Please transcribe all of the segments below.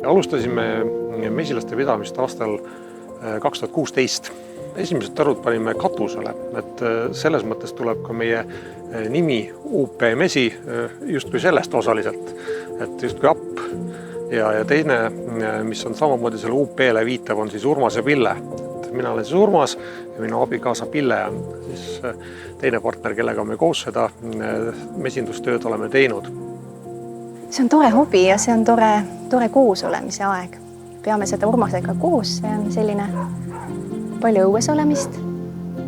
Alustasime mesilaste pidamist aastal 2016. Esimesed tarud panime katusele, et selles mõttes tuleb ka meie nimi UP Mesi justkui sellest osaliselt, et justkui app. Ja teine, mis on samamoodi selle UP-le viitav, on siis Urmas ja Pille. Mina olen siis Urmas ja minu abikaasa Pille on siis teine partner, kellega me koos seda mesindustööd oleme teinud. See on tore hobi ja see on tore koos olemise aeg. Peame seda Urmasega koos, see on selline palju õues olemist,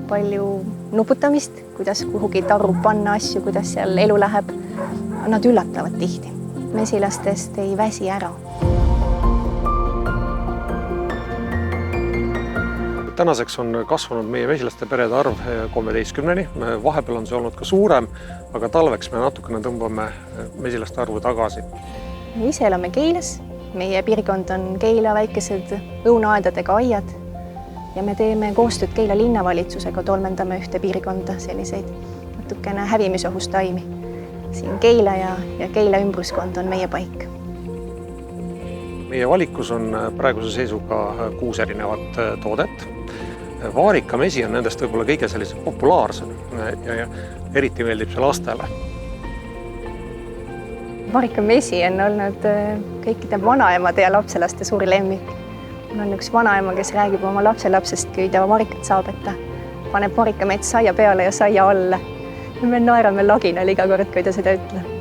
palju nuputamist, kuidas kuhugi tarru panna asju, kuidas seal elu läheb. Nad üllatavad tihti. Mesilastest ei väsi ära. Tänaseks on kasvanud meie mesilaste perede arv 13-ni. Vahepeal on see olnud ka suurem, aga talveks me natukene tõmbame mesilaste arvu tagasi. Me ise elame Keilas. Meie piirkond on Keila väikesed õunaaedadega aiad ja me teeme koostööd Keila linnavalitsusega, tolmendame ühte piirkonda selliseid natukene hävimisohus taimi. Siin Keila ja Keila ümbruskond on meie paik. Meie valikus on praeguse seisuga 6 erinevat toodet. Vaarikamesi on nendest võib-olla kõige sellised populaarsed ja eriti meeldib see lastele. Vaarikamesi on olnud kõikide vanaemade ja lapselaste suuri lemmik. Mul on üks vanaema, kes räägib oma lapselapsest, kui ta varikat saab, et ta paneb varikamets saia peale ja saia alla. Me naerame laginal iga kord, kui ta seda ütleb.